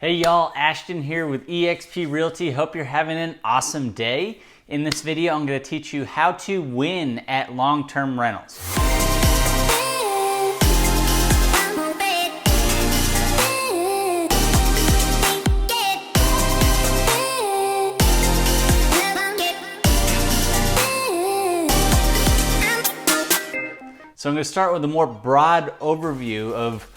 Hey y'all, Ashton here with EXP Realty. Hope you're having an awesome day. In this video, I'm going to teach you how to win at long-term rentals. So I'm going to start with a more broad overview of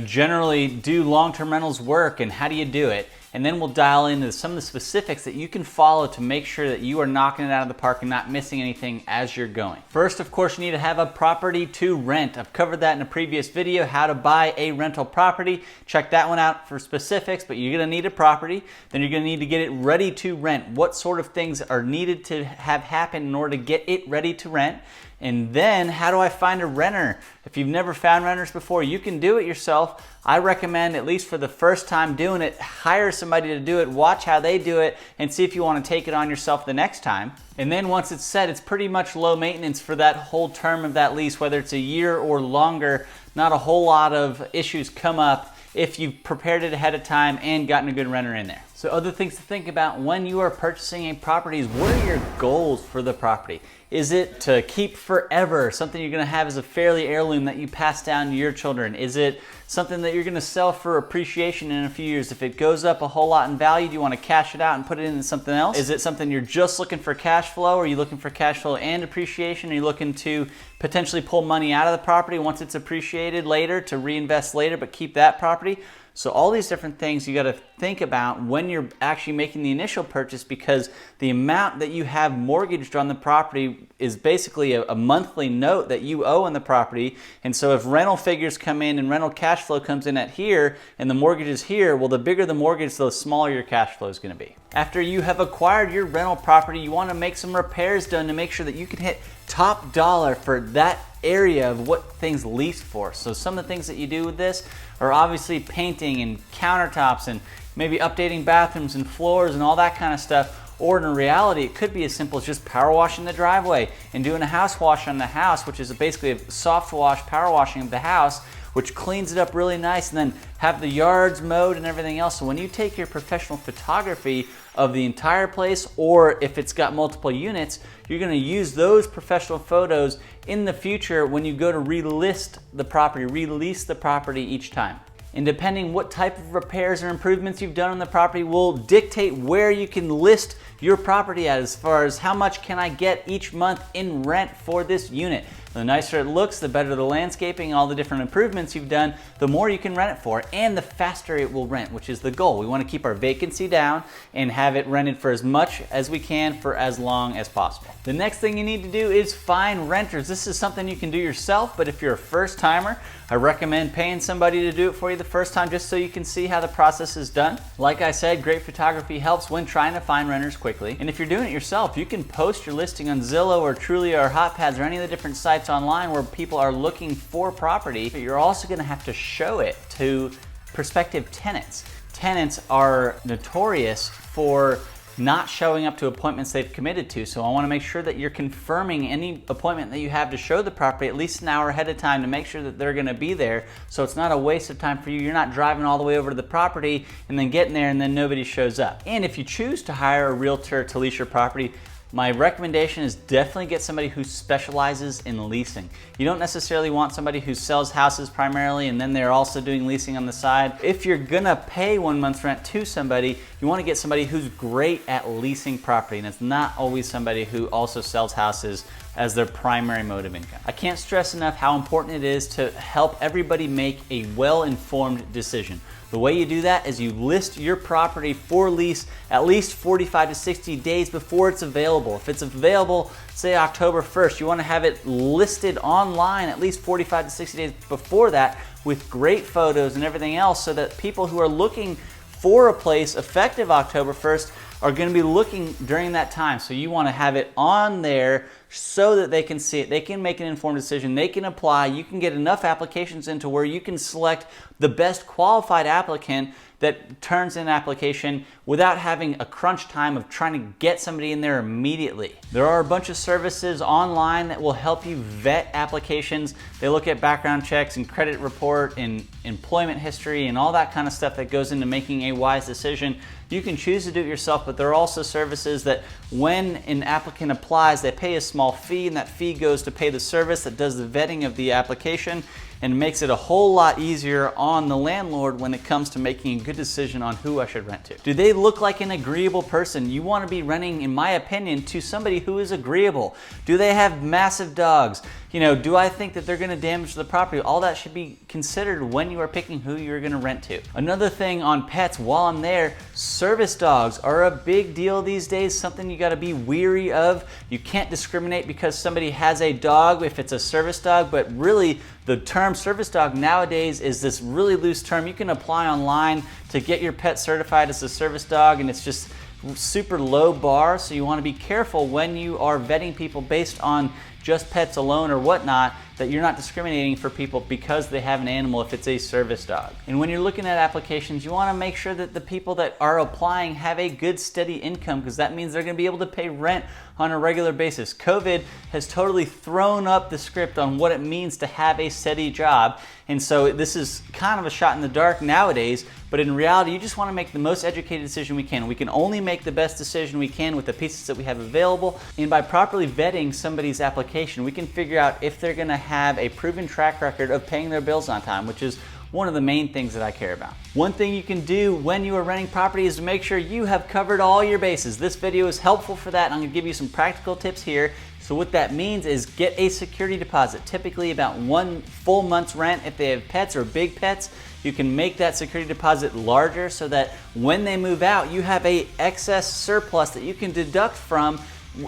generally do long-term rentals work and how do you do it? And then we'll dial into some of the specifics that you can follow to make sure that you are knocking it out of the park and not missing anything as you're going. First, of course, you need to have a property to rent. I've covered that in a previous video, how to buy a rental property. Check that one out for specifics, but you're gonna need a property. Then you're gonna need to get it ready to rent. What sort of things are needed to have happen in order to get it ready to rent? And then, how do I find a renter? If you've never found renters before, you can do it yourself. I recommend, at least for the first time doing it, hire somebody to do it, watch how they do it, and see if you want to take it on yourself the next time. And then once it's set, it's pretty much low maintenance for that whole term of that lease, whether it's a year or longer. Not a whole lot of issues come up if you've prepared it ahead of time and gotten a good renter in there. So other things to think about when you are purchasing a property is, what are your goals for the property? Is it to keep forever, something you're gonna have as a fairly heirloom that you pass down to your children? Is it something that you're gonna sell for appreciation in a few years? If it goes up a whole lot in value, do you wanna cash it out and put it into something else? Is it something you're just looking for cash flow? Are you looking for cash flow and appreciation? Are you looking to potentially pull money out of the property once it's appreciated later to reinvest later but keep that property? So all these different things you got to think about when you're actually making the initial purchase, because the amount that you have mortgaged on the property is basically a monthly note that you owe on the property. And so if rental figures come in and rental cash flow comes in at here and the mortgage is here, well, the bigger the mortgage, the smaller your cash flow is going to be. After you have acquired your rental property, you want to make some repairs done to make sure that you can hit top dollar for that area of what things leased for. So some of the things that you do with this are obviously painting and countertops and maybe updating bathrooms and floors and all that kind of stuff. Or in reality, it could be as simple as just power washing the driveway and doing a house wash on the house, which is basically a soft wash, power washing of the house, which cleans it up really nice, and then have the yards mowed and everything else. So when you take your professional photography of the entire place, or if it's got multiple units, you're gonna use those professional photos in the future when you go to release the property each time. And depending what type of repairs or improvements you've done on the property will dictate where you can list your property at, as far as how much can I get each month in rent for this unit. The nicer it looks, the better the landscaping, all the different improvements you've done, the more you can rent it for, and the faster it will rent, which is the goal. We want to keep our vacancy down and have it rented for as much as we can for as long as possible. The next thing you need to do is find renters. This is something you can do yourself, but if you're a first timer, I recommend paying somebody to do it for you the first time, just so you can see how the process is done. Like I said, great photography helps when trying to find renters quickly. And if you're doing it yourself, you can post your listing on Zillow or Trulia or HotPads or any of the different sites online where people are looking for property. But you're also going to have to show it to prospective tenants. Tenants are notorious for not showing up to appointments they've committed to. So I want to make sure that you're confirming any appointment that you have to show the property at least an hour ahead of time to make sure that they're going to be there. So it's not a waste of time for you. You're not driving all the way over to the property and then getting there and then nobody shows up. And if you choose to hire a realtor to lease your property, my recommendation is definitely get somebody who specializes in leasing. You don't necessarily want somebody who sells houses primarily and then they're also doing leasing on the side. If you're gonna pay 1 month's rent to somebody, you wanna get somebody who's great at leasing property, and it's not always somebody who also sells houses as their primary mode of income. I can't stress enough how important it is to help everybody make a well-informed decision. The way you do that is you list your property for lease at least 45 to 60 days before it's available. If it's available, say October 1st, you want to have it listed online at least 45 to 60 days before that with great photos and everything else, so that people who are looking for a place effective October 1st are going to be looking during that time. So you want to have it on there so that they can see it, they can make an informed decision, they can apply, you can get enough applications into where you can select the best qualified applicant that turns in an application without having a crunch time of trying to get somebody in there immediately. There are a bunch of services online that will help you vet applications. They look at background checks and credit report and employment history and all that kind of stuff that goes into making a wise decision. You can choose to do it yourself, but there are also services that when an applicant applies, they pay a small fee, and that fee goes to pay the service that does the vetting of the application, and makes it a whole lot easier on the landlord when it comes to making a good decision on who I should rent to. Do they look like an agreeable person? You want to be renting, in my opinion, to somebody who is agreeable. Do they have massive dogs? You know, do I think that they're going to damage the property? All that should be considered when you are picking who you're going to rent to. Another thing on pets while I'm there, service dogs are a big deal these days, something you got to be weary of. You can't discriminate because somebody has a dog if it's a service dog, but really the term service dog nowadays is this really loose term. You can apply online to get your pet certified as a service dog, and it's just super low bar, so you want to be careful when you are vetting people based on just pets alone or whatnot, that you're not discriminating for people because they have an animal if it's a service dog. And when you're looking at applications, you want to make sure that the people that are applying have a good steady income, because that means they're going to be able to pay rent on a regular basis. COVID has totally thrown up the script on what it means to have a steady job, and so this is kind of a shot in the dark nowadays, but in reality you just want to make the most educated decision we can. We can only make the best decision we can with the pieces that we have available, and by properly vetting somebody's application, we can figure out if they're going to have a proven track record of paying their bills on time, which is one of the main things that I care about. One thing you can do when you are renting property is to make sure you have covered all your bases. This video is helpful for that, and I'm going to give you some practical tips here. So what that means is get a security deposit, typically about 1 full month's rent. If they have pets or big pets, you can make that security deposit larger so that when they move out, you have a excess surplus that you can deduct from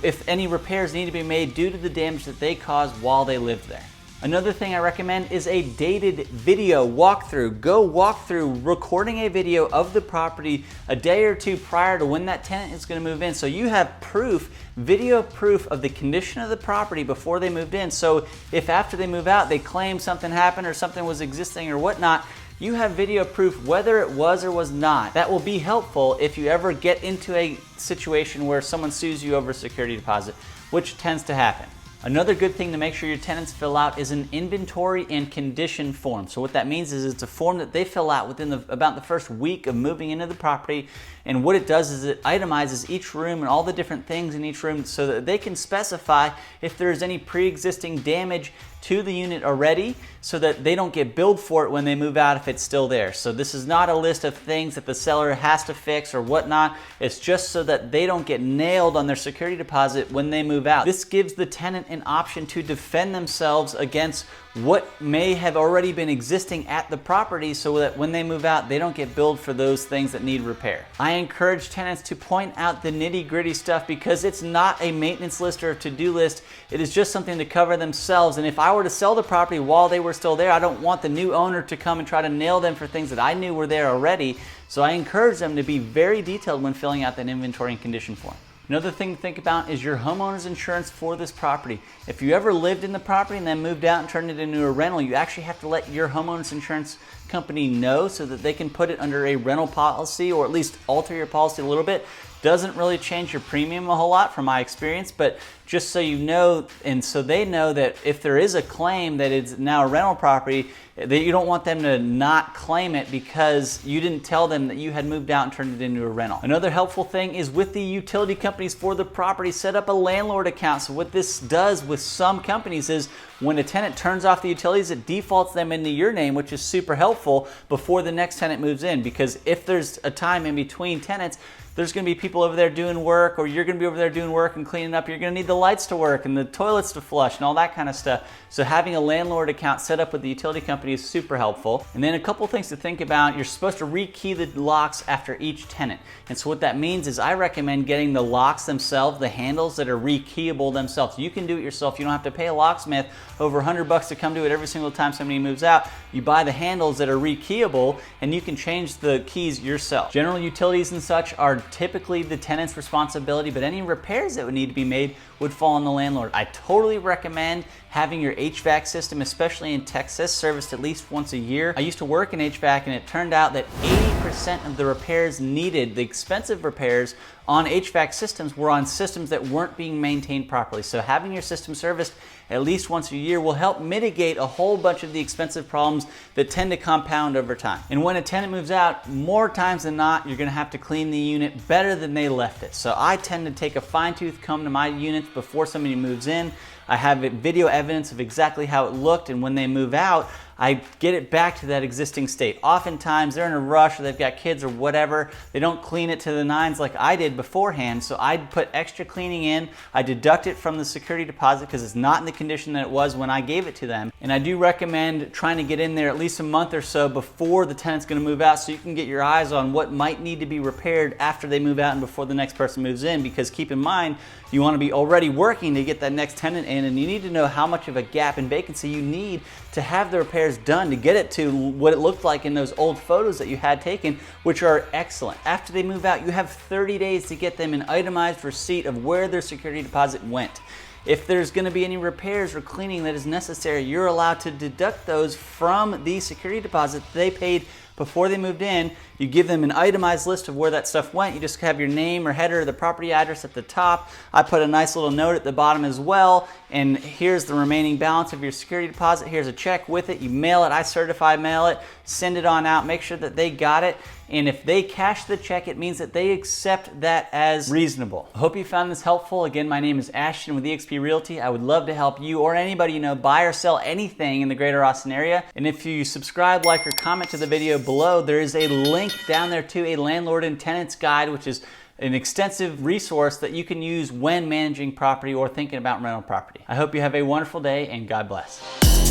if any repairs need to be made due to the damage that they caused while they lived there. Another thing I recommend is a dated video walkthrough. Go walk through recording a video of the property a day or two prior to when that tenant is going to move in, so you have proof, video proof of the condition of the property before they moved in. So if after they move out they claim something happened or something was existing or whatnot, you have video proof whether it was or was not. That will be helpful if you ever get into a situation where someone sues you over a security deposit, which tends to happen. Another good thing to make sure your tenants fill out is an inventory and condition form. So what that means is it's a form that they fill out within about the first week of moving into the property, and what it does is it itemizes each room and all the different things in each room so that they can specify if there is any pre-existing damage to the unit already, so that they don't get billed for it when they move out if it's still there. So this is not a list of things that the seller has to fix or whatnot. It's just so that they don't get nailed on their security deposit when they move out. This gives the tenant an option to defend themselves against what may have already been existing at the property, so that when they move out, they don't get billed for those things that need repair. I encourage tenants to point out the nitty-gritty stuff, because it's not a maintenance list or a to-do list. It is just something to cover themselves. And if I were to sell the property while they were still there, I don't want the new owner to come and try to nail them for things that I knew were there already. So I encourage them to be very detailed when filling out that inventory and condition form. Another thing to think about is your homeowner's insurance for this property. If you ever lived in the property and then moved out and turned it into a rental, you actually have to let your homeowner's insurance company know so that they can put it under a rental policy, or at least alter your policy a little bit. Doesn't really change your premium a whole lot from my experience, but just so you know, and so they know that if there is a claim that it's now a rental property, that you don't want them to not claim it because you didn't tell them that you had moved out and turned it into a rental. Another helpful thing is with the utility companies for the property, set up a landlord account. So what this does with some companies is when a tenant turns off the utilities, it defaults them into your name, which is super helpful before the next tenant moves in, because if there's a time in between tenants, there's going to be people over there doing work, or you're going to be over there doing work and cleaning up. You're going to need the lights to work and the toilets to flush and all that kind of stuff. So having a landlord account set up with the utility company is super helpful. And then a couple things to think about. You're supposed to rekey the locks after each tenant. And so what that means is I recommend getting the locks themselves, the handles that are rekeyable themselves. You can do it yourself. You don't have to pay a locksmith over $100 to come do it every single time somebody moves out. You buy the handles that are rekeyable and you can change the keys yourself. General utilities and such are typically the tenant's responsibility, but any repairs that would need to be made would fall on the landlord. I totally recommend having your HVAC system, especially in Texas, serviced at least once a year. I used to work in HVAC, and it turned out that 80% 90% of the repairs needed, the expensive repairs on HVAC systems, were on systems that weren't being maintained properly. So having your system serviced at least once a year will help mitigate a whole bunch of the expensive problems that tend to compound over time. And when a tenant moves out, more times than not, you're gonna have to clean the unit better than they left it. So I tend to take a fine-tooth comb to my units before somebody moves in. I have video evidence of exactly how it looked, and when they move out, I get it back to that existing state. Oftentimes they're in a rush, or they've got kids or whatever. They don't clean it to the nines like I did beforehand, so I put extra cleaning in. I deduct it from the security deposit because it's not in the condition that it was when I gave it to them. And I do recommend trying to get in there at least a month or so before the tenant's gonna move out, so you can get your eyes on what might need to be repaired after they move out and before the next person moves in. Because keep in mind, you wanna be already working to get that next tenant in, and you need to know how much of a gap in vacancy you need to have the repairs done to get it to what it looked like in those old photos that you had taken, which are excellent. After they move out, you have 30 days to get them an itemized receipt of where their security deposit went. If there's going to be any repairs or cleaning that is necessary, you're allowed to deduct those from the security deposit they paid before they moved in. You give them an itemized list of where that stuff went. You just have your name or header or the property address at the top. I put a nice little note at the bottom as well. And here's the remaining balance of your security deposit. Here's a check with it. You mail it. I certify mail it. Send it on out. Make sure that they got it. And if they cash the check, it means that they accept that as reasonable. I hope you found this helpful. Again, my name is Ashton with EXP Realty. I would love to help you or anybody you know buy or sell anything in the greater Austin area. And if you subscribe, like, or comment to the video below, there is a link down there to a landlord and tenants guide, which is an extensive resource that you can use when managing property or thinking about rental property. I hope you have a wonderful day, and God bless.